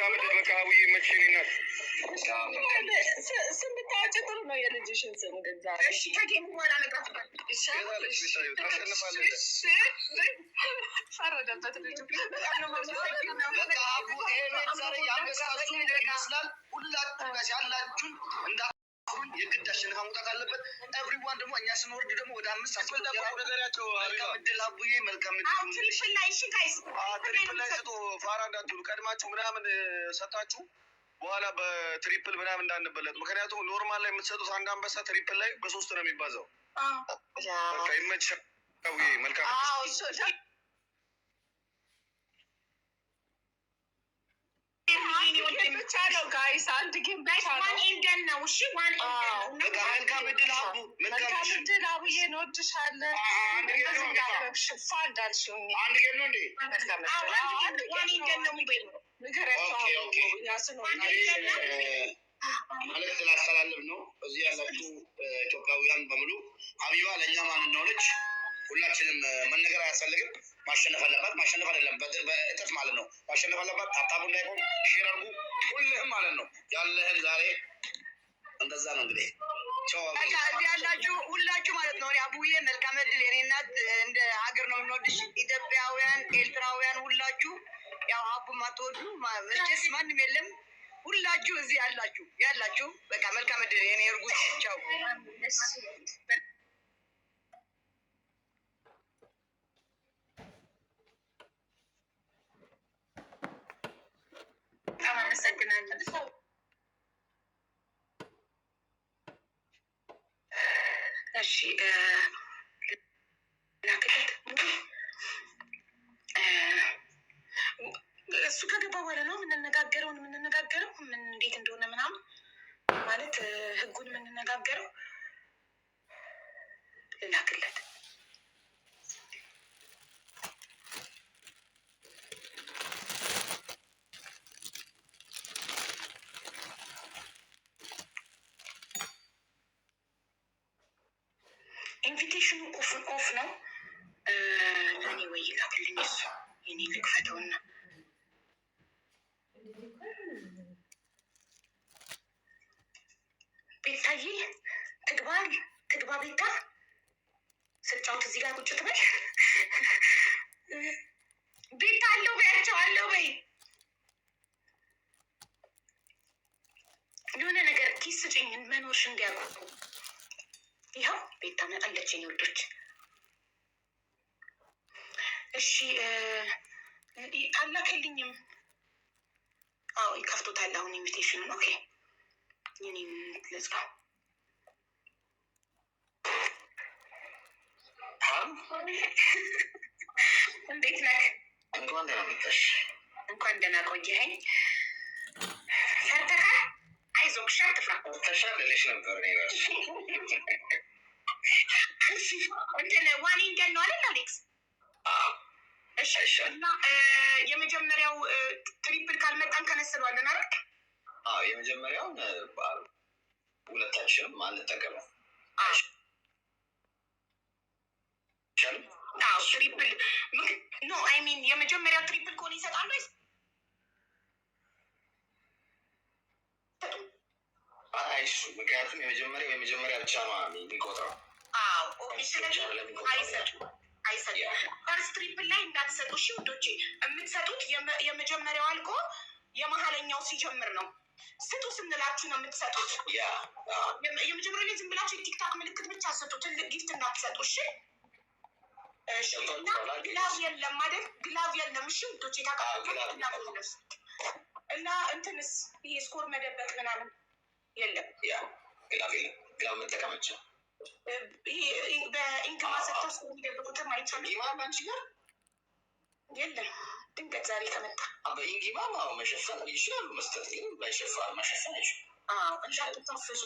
መልካም ዕድል። በቃ አቡዬ መቼኔ ናት ስም ብታወጪ ጥሩ ነው። የልጅሽን ስም ግን ዛሬ እሺ፣ ከጌሙ በኋላ ነግራችኋል። ታሸንፋለች። ፈረደበት ልጁ። በጣም ነው ማመሰግነው። በቃ አቡ ዛሬ ያንበሳችሁ ይመስላል። ሁላችሁ ያላችሁን እንዳ የግድ አሸንፋ መውጣት አለበት። ኤቭሪዋን ደግሞ እኛ ስንወርድ ደግሞ ወደ 5 አስፈልጋቸው ነገራቸው። መልካም ዕድል አቡዬ፣ መልካም ዕድል። ትሪፕል ላይ እሺ ጋይስ፣ ትሪፕል ላይ ስጡ። ፋራ እንዳትሉ፣ ቀድማችሁ ምናምን ሰጣችሁ በኋላ በትሪፕል ምናምን እንዳንበለጥ። ምክንያቱም ኖርማል ላይ የምትሰጡት አንድ አንበሳ ትሪፕል ላይ በ3 ነው የሚባዛው። በቃ ይመችሽ አቡዬ፣ መልካም ብቻ ነው ጋይስ። አንድ ጌም ብቻ ነው። ዋን ኢንደን ነው። እሺ ዋን ኢንደን ነው። መልካም ዕድል አቡ፣ መልካም ዕድል አቡዬ፣ እንወድሻለን። ሽፋ እንዳልሽኝ አንድ ጌም ነው እንዴ? ዋን ኢንደን ነው የሚበለው ንገሪያቸው። ማለት ስላስተላለፍ ነው። እዚህ ያላችሁ ኢትዮጵያውያን በሙሉ ሀቢባ ለእኛ ማን እንደሆነች ሁላችንም መነገር አያስፈልግም። ማሸነፍ አለባት። ማሸነፍ አይደለም በእጥፍ ማለት ነው። ማሸነፍ አለባት። ታብታቡ እንዳይሆን ሼር አድርጉ ሁልህም ማለት ነው። ያለህን ዛሬ እንደዛ ነው እንግዲህ ያላችሁ ሁላችሁ ማለት ነው። አቡዬ መልካም ዕድል። የኔ እናት እንደ ሀገር ነው የምንወድሽ። ኢትዮጵያውያን፣ ኤርትራውያን ሁላችሁ ያው አቡ ማትወዱ መቼስ ማንም የለም። ሁላችሁ እዚህ ያላችሁ በቃ መልካም ዕድል የኔ እርጉት። ቻው። አመሰግናለሁ። እሺ ላክለት እሱ ከገባ በኋላ ነው የምንነጋገረው ምን እንዴት እንደሆነ ምናምን ማለት ህጉን የምንነጋገረው። ልላክለት ኢንቪቴሽኑ ኦፍ ነው። ለእኔ ወይ ላክልኝ እሱ የኔ ልክፈተውና ቤታዬ ትግባ ቤታ ስጫወት እዚህ ጋር ቁጭ ትበል። ቤታ አለው በያቸው አለው በይ የሆነ ነገር ኪስ ስጭኝ መኖርሽ እንዲያውቁ። ይኸው ቤታ አለችኝ ውዶች። እሺ አላከልኝም። አዎ ይከፍቶታል አሁን ኢንቪቴሽኑን። ኦኬ የኔም ልዝጋው። እንዴት ነህ? እንኳን ደህና መጣሽ። እንኳን ደህና ቆየኸኝ። ፈርተካል? አይዞህ እሺ፣ አትፍራ። ተሻለልሽ ነበር እኔ እራሱ። እንትን ዋን ኢንደን ነው አይደል አሌክስ? እሺ እና የመጀመሪያው ትሪፕል ካልመጣን ከነስለዋለን አይደል? አዎ የመጀመሪያውን ሁለታችንም አንጠቀመው። አዎ ትሪፕል ኖ አይ ሚን የመጀመሪያው ትሪፕል ከሆነ ይሰጣሉ ወይስ? እሱ ምክንያቱም የመጀመሪያ ብቻ ነው የሚቆጥረው። አዎ ስለዚህ አይሰጡም። ፈርስት ትሪፕል ላይ እንዳትሰጡ እሺ ውዶቼ። የምትሰጡት የመጀመሪያው አልቆ የመሀለኛው ሲጀምር ነው። ስጡ ስንላችሁ ነው የምትሰጡት። የመጀመሪያ ላይ ዝም ብላችሁ የቲክታክ ምልክት ብቻ ሰጡ። ትልቅ ጊፍት እንዳትሰጡ እሺ። እና ግላቭ የለም አይደል? ግላቭ የለም እሺ ውዶቼ። እና እንትንስ ይሄ ስኮር መደበቅ ምናምን የለም። ግላቭ የለም። ግላቭ መጠቀማቸው ይሄ በኢንግማ ሰጥተው ስኮር የሚደብቁትም አይቻልም። ኢንጊማ ባንቺ ጋር የለም። ድንገት ዛሬ ከመጣ በኢንጊማ መሸፈን ይችላሉ። መስጠት ግን መሸፈን አይችሉም። እንዳትታፈሱ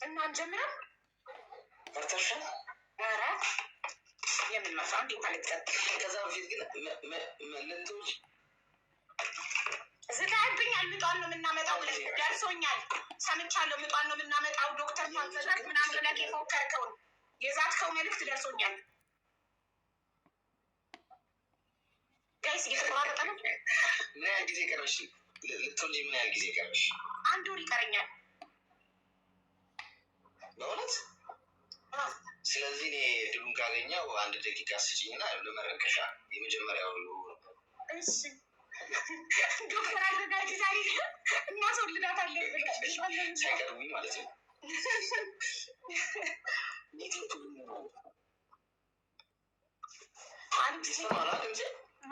እና እንጀምረን። ፈርተሻል? ኧረ የምን መፍራ እንዴ ማለት ከዛ በፊት ግን መለንቶች ዝጋብኛል። ምጧን ነው የምናመጣው ብለህ ደርሶኛል፣ ሰምቻለሁ። ምጧን ነው የምናመጣው ዶክተር ታዘዛት ምናምን ብለህ የፎከርከውን የዛትከው መልዕክት ደርሶኛል። ጋይስ እየተቆራረጠ ነው። ምን ያህል ጊዜ ቀረሽ ልትወልጂ? ምን ያህል ጊዜ ቀረሽ? 1 ወር ይቀረኛል በእውነት። ስለዚህ እኔ ድሉን ካገኘው 1 ደቂቃ ስጪኝና ለመረቀሻ የመጀመሪያው እሺ ዶክተር አዘጋጅ ዛሬ እናስወልዳታለን ሳይቀርቡኝ ማለት ነው።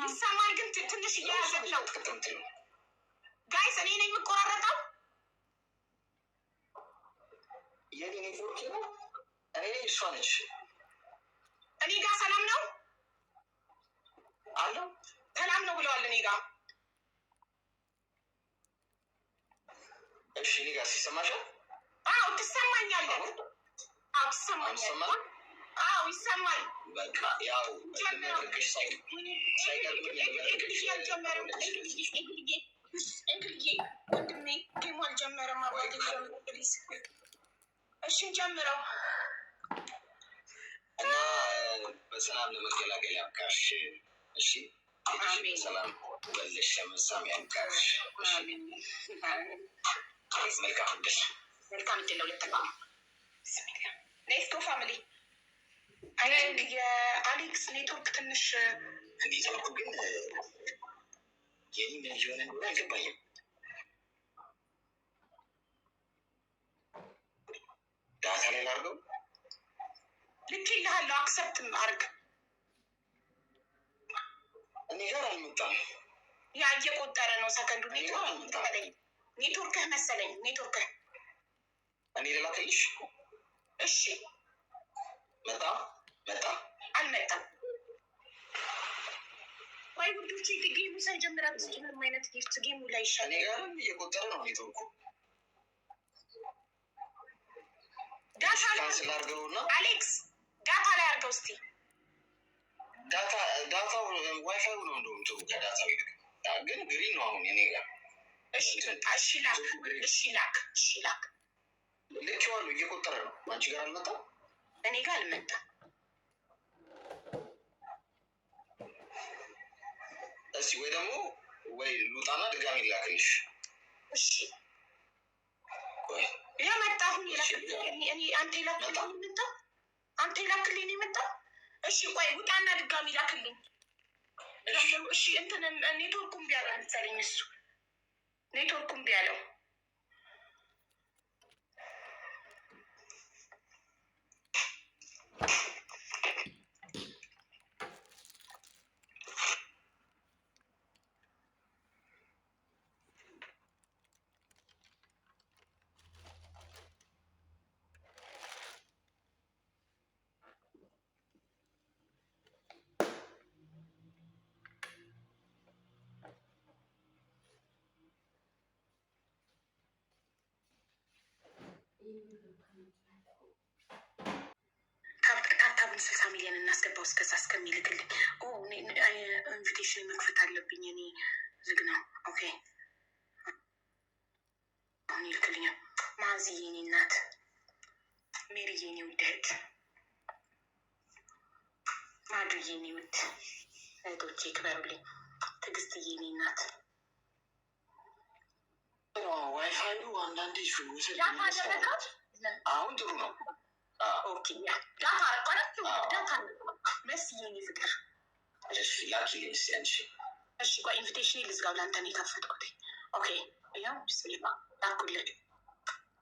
ይሰማል ግን ትንሽ እየያዘን ነው። ጋይስ እኔ ነኝ የምቆራረጠው። የኔ ኔትወርክ ነው። እኔ እሷ ነች። እኔ ጋር ሰላም ነው አለው። ሰላም ነው ብለዋል እኔ ጋር። እሺ እኔ ጋር ሲሰማሻል? አዎ ትሰማኛለህ? አዎ ትሰማኛለህ? አዎ ይሰማል። በቃ ያው ለመረቀሽ ሳይቀርቡኝ እሺ ጀምረው እና በሰላም ለመገላገል ያብቃሽ። እሺ በሰላም ወለሽ ለመሳም ያብቃሽ። መልካም እድል። መልካም እድል ለሁለተኛ ኔክስቶ ፋሚሊ። የአሌክስ ኔትወርክ ትንሽ ኔትወርኩ ግን የኔ ምን እየሆነ እንደሆነ አልገባኝም። ዳታ ላይ ላድርገው። ልክ ይልሃለሁ። አክሰፕት አድርግ። እኔ ጋር አልመጣም። ያ እየቆጠረ ነው ሰከንዱ። ኔትወርክህ መሰለኝ። ኔትወርክህ እኔ ልላክልሽ። እሺ መጣ አልመጣም። ወይ ውዶቼ ጌሙ ሳይጀምራት ምንም አይነት ጊፍት ጌሙ ላይ ይሻል። እኔ ጋርም እየቆጠረ ነው ኔትወርኩ። ዳታ ካንስል አድርገውና አሌክስ ዳታ ላይ አድርገው እስቲ። ዳታው ዋይፋይ ነው እንደውም ጥሩ ከዳታው ይልቅ ግን ግሪን ነው አሁን እኔ ጋር። እሺ ላክ ልኬዋለሁ። እየቆጠረ ነው። አንቺ ጋር አልመጣም? እኔ ጋር አልመጣም። እስኪ ወይ ደግሞ ሉጣና ድጋሚ ላክልሽ። እሺ የመጣሁን አንተ ላክልኝ የመጣ። እሺ ቆይ ውጣና ድጋሚ ላክልኝ። እሺ እንትን ኔትወርኩም ቢያለው መሰለኝ እሱ ኔትወርኩም ቢያለው ታብታብን 60 ሚሊዮን እናስገባው እስከዛ እስከሚልክልኝ ኢንቪቴሽን መክፈት አለብኝ። እኔ ዝግ ነው። ኦኬ አሁን ይልክልኛል። ማዚ የኔ እናት፣ ሜሪ የኔ ውድ እህት፣ ማዱ የኔ ውድ እህቶቼ ክበሩልኝ። ትዕግስት የኔ እናት። ዋይፋዩ አንዳንዴ ዳታ አደረጋት። አሁን ጥሩ ነው። ኦኬ ዳታ አረቋረት ዳታ መስ የኔ ፍቅር። እሺ ላኪልኝ እስኪ አንቺ። እሺ ቆይ ኢንቪቴሽን ልዝጋው። ለአንተ ነው የከፈትኩት። ኦኬ ያው ብስሚላ ላኩልኝ።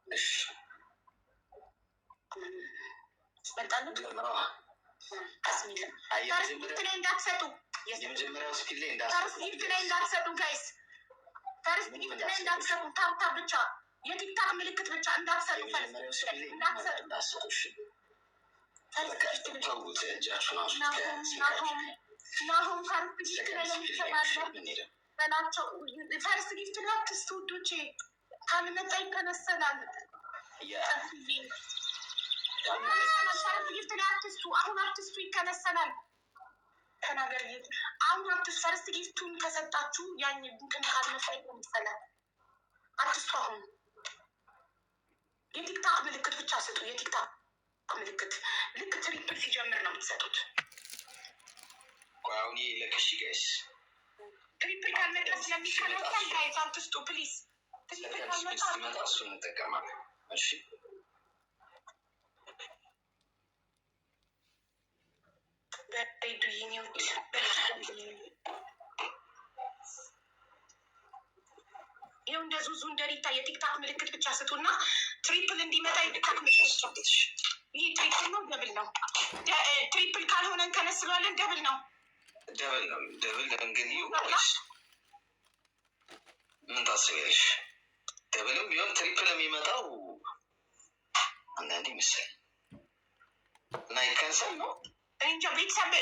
እሺ መጣልኝ። ብስሚላ ፈርስት ጊፍት ላይ እንዳትሰጡ። የመጀመሪያው ስፒል ላይ ፈርስት ጊፍት ላይ እንዳትሰጡ ጋይስ። ፈርስት ጊፍት ላይ እንዳትሰጡ። ታብታብ ብቻ የቲክታክ ምልክት ብቻ እንዳትሰጡ። ናሆም ፈርስት ጊፍት ላይ ለሚሰማለ በላቸው። ፈርስት ጊፍት ላይ አትስቱ ውዶቼ፣ ካልመጣ ይከነሰላል። ፈርስት ጊፍት ላይ አትስቱ። አሁን አትስቱ፣ ይከነሰላል። ተናገር አሁን አትስቱ። ፈርስት ጊፍቱን ከሰጣችሁ ያን እንትን ካልመጣ ይከነሰላል። አትስቱ አሁን የቲክታክ ምልክት ብቻ ስጡ። የቲክታክ ምልክት ልክ ትሪፕል ሲጀምር ነው የምትሰጡት። አሁን ለክሽ ጋይስ ስለሚከለከል ጋይዝ አትስጡ ፕሊዝ። ሲመጣ እሱን እንጠቀማለን። እሺ ይኸው እንደ ዙዙ እንደ ሪታ የቲክታክ ምልክት ብቻ ስጡና ትሪፕል እንዲመጣ የቲክታክ ምልክት ይህ ትሪፕል ነው ደብል ነው? ትሪፕል ካልሆነ እንከነስለዋለን። ደብል ነው ደብል ነው ደብል እንግዲህ ምን ታስቢያለሽ? ደብልም ቢሆን ትሪፕል የሚመጣው አንዳንዴ መሰለኝ እና ይከንሰል ነው እንጃ። ቤተሰብ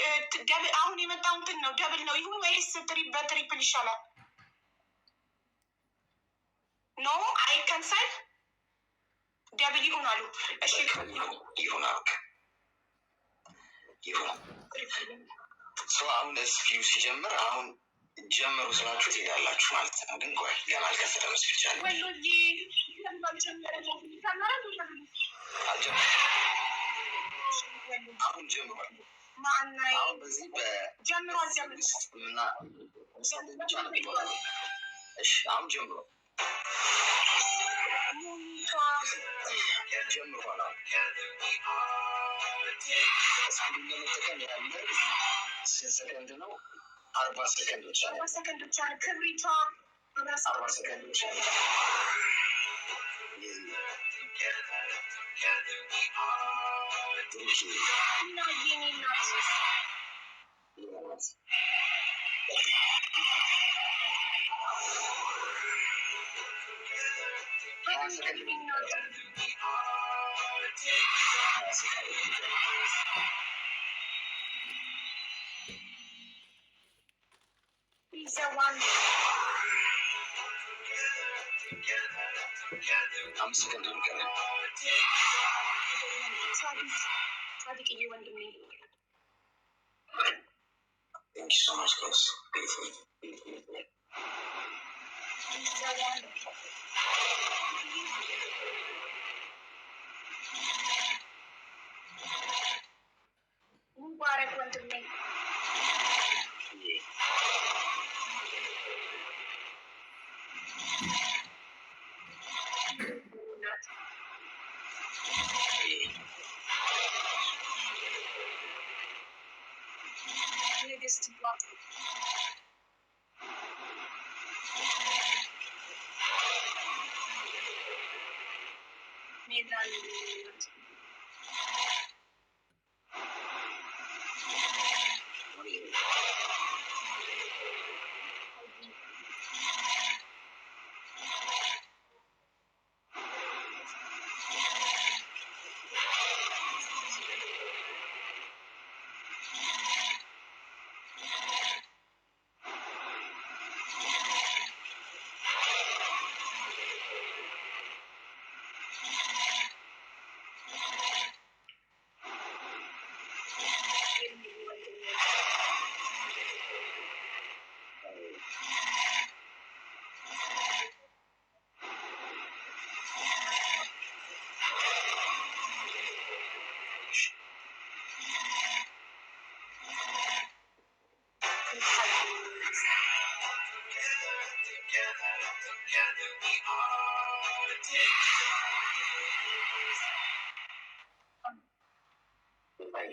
ደብል አሁን የመጣው እንትን ነው ደብል ነው ይሁን ወይስ በትሪፕል ይሻላል? ኖ አይከንሰል ደብል ይሁን አሉ። እሺ ይሁን አሉ ይሁን አሁን እስኪዩ ሲጀምር አሁን ጀምሩ ስላችሁ ትሄዳላችሁ ማለት ነው። ግን ቆይ ገና አልከፈተም። ስፒቻል አሁን ጀምሯል። አሁን በዚህ ጀምሯል እና እሺ አሁን ጀምሯል ጀምሯል። ስፒድ ለመጠቀም ያለ ስንት ሰከንድ ነው? 40 ሰከንድ ብቻ ነው። 40 ሰከንድ ብቻ ነው። ክብሪቷ 40 ሰከንድ ብቻ ነው። እና የኔ እናት ይዘዋል። 5 ሰከንድ ነው ቀረ። ጻድቅዬ ወንድሜ Thank you so much, guys. ሙባረክ ወንድሜ ንግስት ባት ሜዳን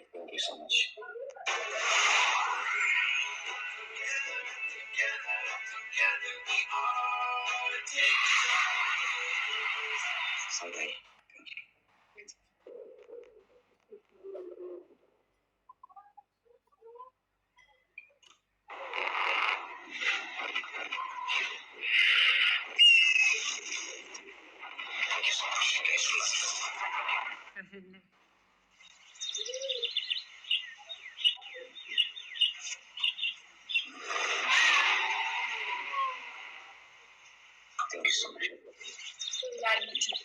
Thank you so much. Someday. Thank you so much. Guys, thank you so much.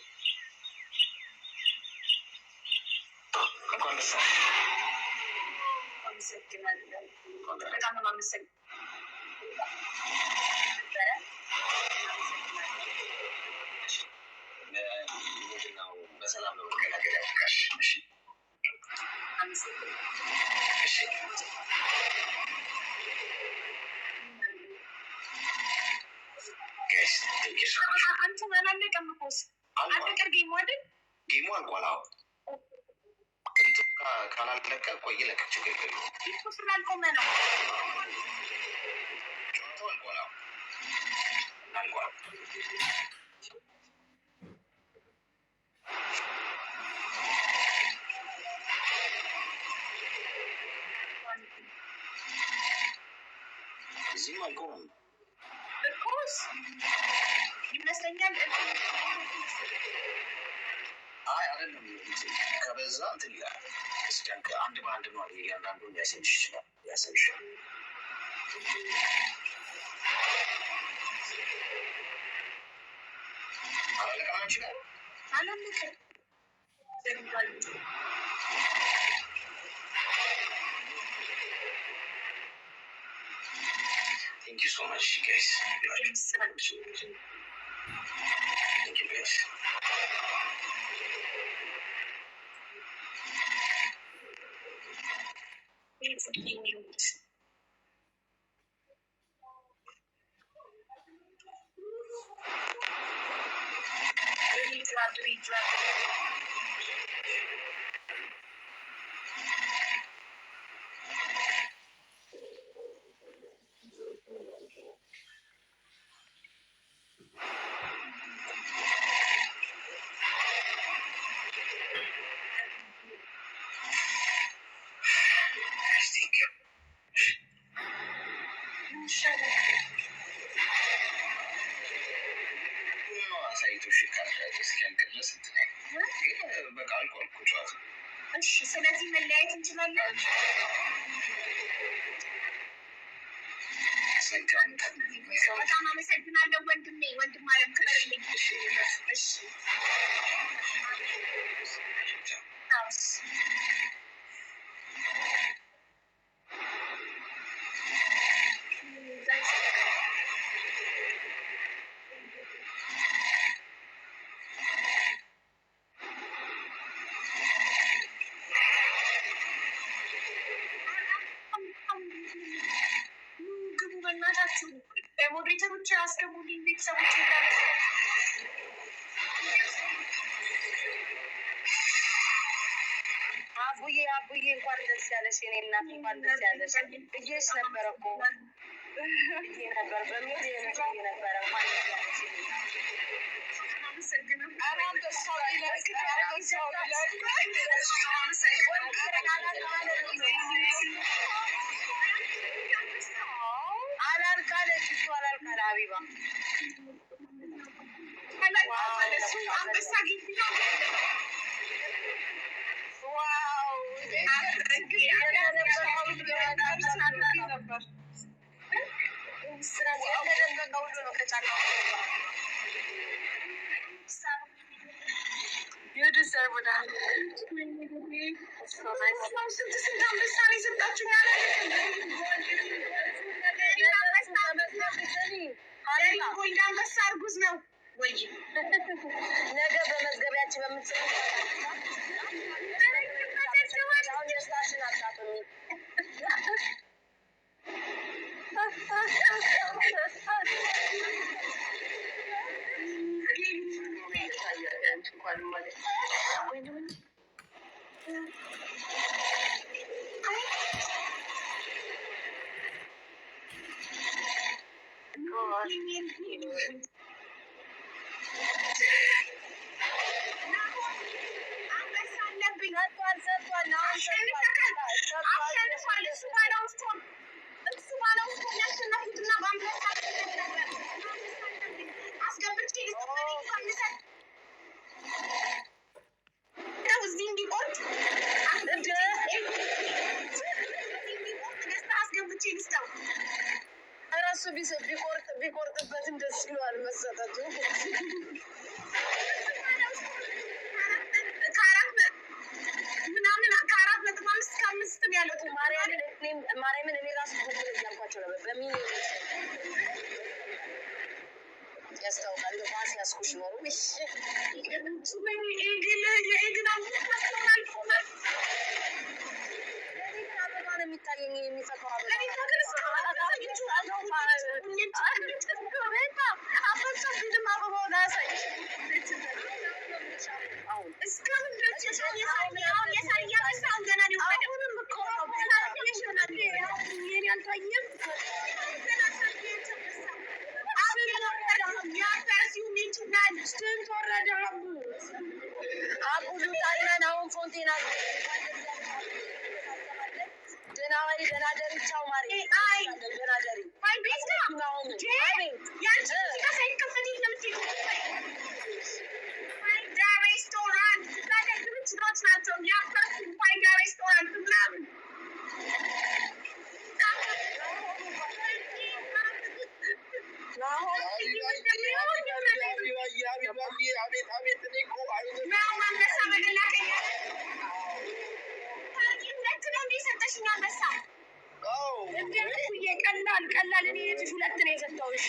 በጣም ነው የማመሰግነው። በሰላም ነው መገናገር ያውቃሽ። እሺ እሺ አንተ አላለቀም እኮ አለቀር ጌሙ አይደል? ጌሙ አልቋል። እንትኑ ካላለቀ ቆይ ለቅ ችግር የለውም። እኮ ስላልቆመ ነው። ጨዋታው አልቋል። አልቋል። እዚህም አልቆመም እኮስ ይመስለኛል። አይ አይደለም፣ ከበዛ እንትን ይላል። እስኪ አንድ በአንድ ነው እያንዳንዱን ሊያሰንሽ ይችላል። ያሰንሻል። አላለቀም ይችላል። አላለቀም። Thank you so much, guys. Thank you, guys. ስለዚህ መለያየት እንችላለን። በጣም አመሰግናለሁ ወንድሜ። ወንድም አለም ክበርልኝ። እሺ ሞዴሬተሮች አስገቡልኝ። ቤተሰቦች አቡዬ እንኳን ደስ ያለሽ የኔ እናት፣ እንኳን ደስ ያለሽ ብዬሽ ነበረ እኮ ብዬ ነበር በሚል ነበረ። እንኳን ደስ ያለሽ አላልካለች እሱ አላልካለ ሀቢባ አንበሳ ጊዜ ነው። አንበሳ እርጉዝ ነው ወይ? ነገ በመዝገቢያችን በምትጽፉ ደስታሽን አታጡኝ። ቢቆርጥበትም ደስ ይለዋል መሰጠቱ። ከአራት ነጥብ 5 እስከ 5 ያሉት ማርያምን እኔ ራሱ ጉግል እያልኳቸው ነበር። በሚሊዮን ያስታውቃል። ባስ ያስኩሽ ኖሩ የሚታየኝ የሚፈቀው አንበሳ ጤና ደህና ወይ ደህና ደሪ ቻው ማሪ አይ ደህና ደሪ አይ ቤዛ ያንቺ ከሳይከፈት ለምትይ ፋይዳ ሬስቶራንት ታደግሩት ናቸው ያፈርኩ ፋይዳ ሬስቶራንት ምናምን ቀላል እኔ የዚህ ሁለት ነው የሰጠሁሽ።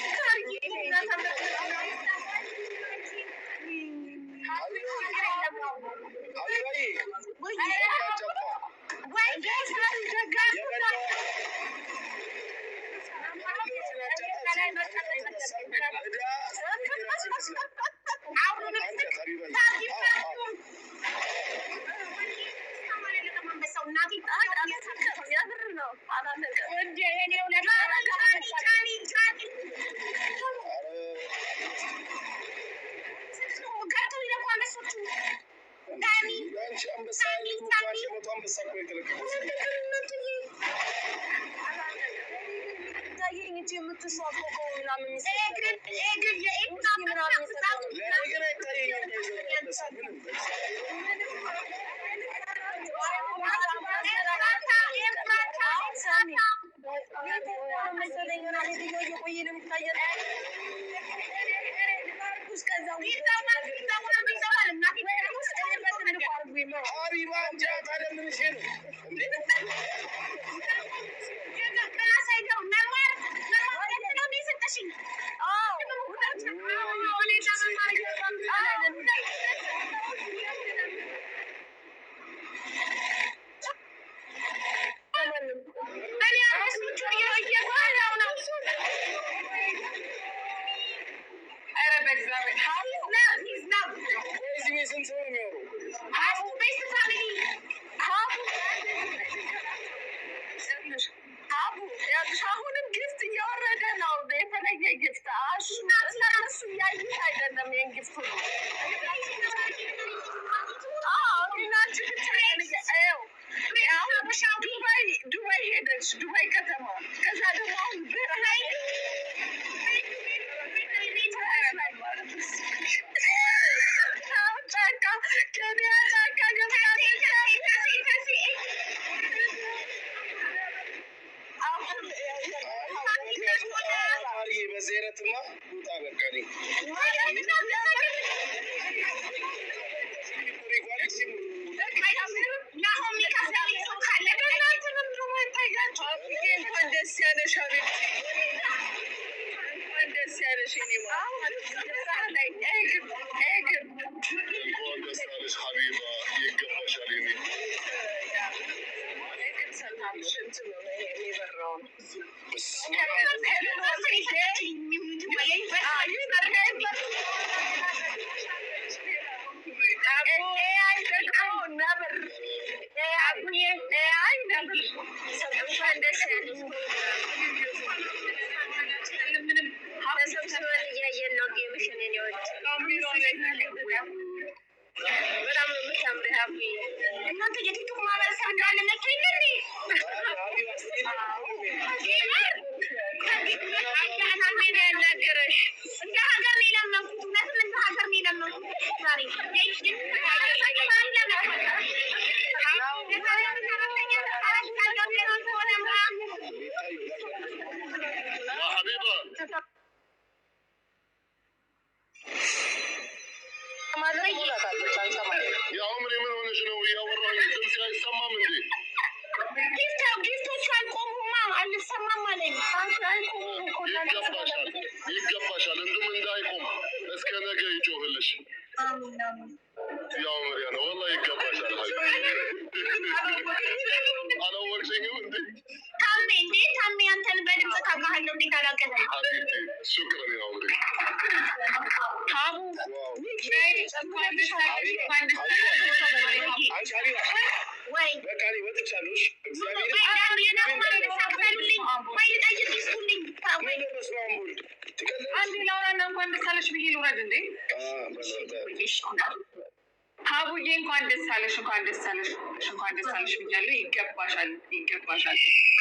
ሀቡዬ እንኳን ደስ አለሽ፣ እንኳን ደስ አለሽ፣ እንኳን ደስ አለሽ ብያለሁ። ይገባሻል፣ ይገባሻል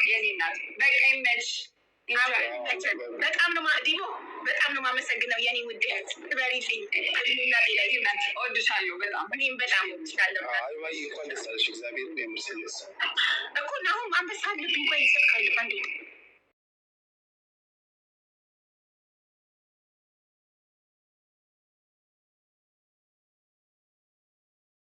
የኔ እናት። በቃ ይመችሽ። በጣም ነው ዲቦ፣ በጣም ነው የማመሰግነው የኔ ውድ እህት። ትበሪልኝ እወድሻለሁ በጣም። እኔም በጣም እወድሻለሁ እንኳን ደስ አለሽ። እግዚአብሔር ይመስገን እኮ አሁን አንበሳ አለብኝ። ቆይ ይሰጥካለሁ አንዴ